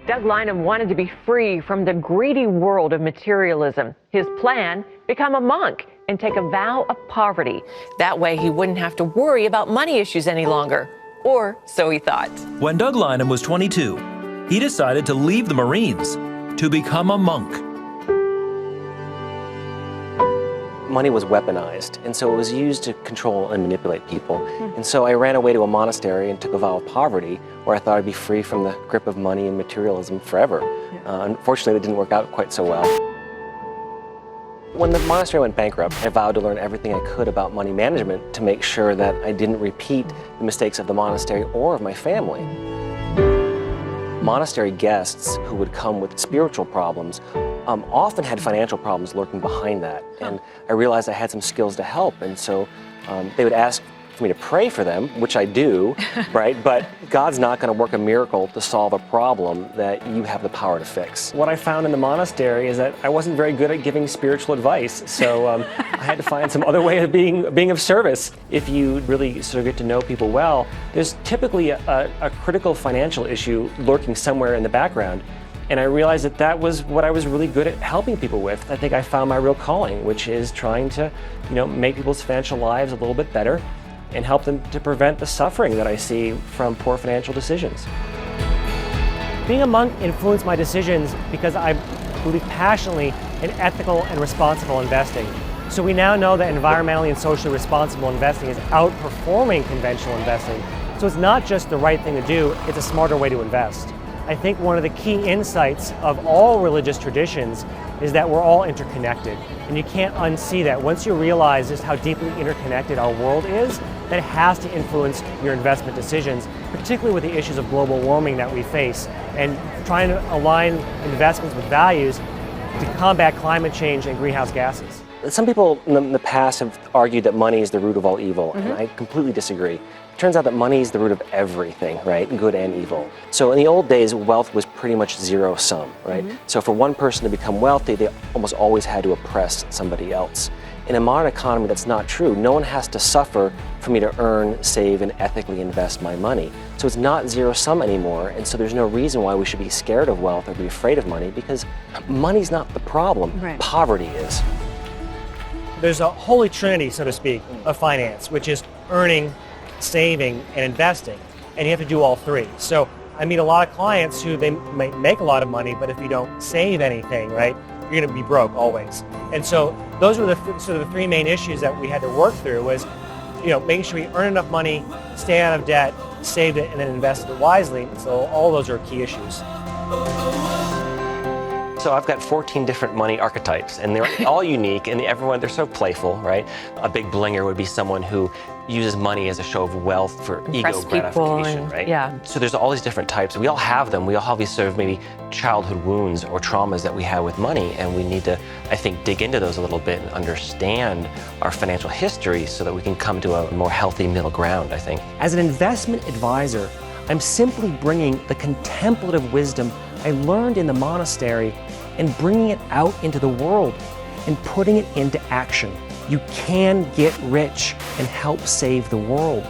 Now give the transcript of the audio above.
Doug Lynham wanted to be free from the greedy world of materialism. His plan, become a monk and take a vow of poverty. That way he wouldn't have to worry about money issues any longer. Or so he thought. When Doug Lynham was 22, he decided to leave the Marines to become a monk. Money was weaponized, and so it was used to control and manipulate people. And so I ran away to a monastery and took a vow of poverty, where I thought I'd be free from the grip of money and materialism forever. Unfortunately, it didn't work out quite so well. When the monastery went bankrupt, I vowed to learn everything I could about money management to make sure that I didn't repeat the mistakes of the monastery or of my family. Monastery guests who would come with spiritual problems often had financial problems lurking behind that. And I realized I had some skills to help, and so they would ask for me to pray for them, which I do, right? But God's not going to work a miracle to solve a problem that you have the power to fix. What I found in the monastery is that I wasn't very good at giving spiritual advice, so I had to find some other way of being of service. If you really sort of get to know people well, there's typically a critical financial issue lurking somewhere in the background. And I realized that that was what I was really good at helping people with. I think I found my real calling, which is trying to, make people's financial lives a little bit better and help them to prevent the suffering that I see from poor financial decisions. Being a monk influenced my decisions because I believe passionately in ethical and responsible investing. So we now know that environmentally and socially responsible investing is outperforming conventional investing. So it's not just the right thing to do, it's a smarter way to invest. I think one of the key insights of all religious traditions is that we're all interconnected. And you can't unsee that. Once you realize just how deeply interconnected our world is, that has to influence your investment decisions, particularly with the issues of global warming that we face, and trying to align investments with values to combat climate change and greenhouse gases. Some people in the past have argued that money is the root of all evil, and I completely disagree. It turns out that money is the root of everything, right? Good and evil. So in the old days, wealth was pretty much zero sum, right? So for one person to become wealthy, they almost always had to oppress somebody else. In a modern economy, that's not true. No one has to suffer for me to earn, save, and ethically invest my money. So it's not zero sum anymore, and so there's no reason why we should be scared of wealth or be afraid of money, because money's not the problem. Poverty is. There's a holy trinity, so to speak, of finance, which is earning, saving, and investing. And you have to do all three. So I meet a lot of clients who they might make a lot of money, but if you don't save anything, right, you're going to be broke always. And so those were the sort of the three main issues that we had to work through was, making sure we earn enough money, stay out of debt, saved it, and then invested it wisely. So all those are key issues. So I've got 14 different money archetypes, and they're all unique, and they're so playful, right? A big blinger would be someone who uses money as a show of wealth for ego gratification, right? Yeah. So there's all these different types. We all have them. We all have these sort of maybe childhood wounds or traumas that we have with money, and we need to, I think, dig into those a little bit and understand our financial history so that we can come to a more healthy middle ground, I think. As an investment advisor, I'm simply bringing the contemplative wisdom I learned in the monastery and bringing it out into the world and putting it into action. You can get rich and help save the world.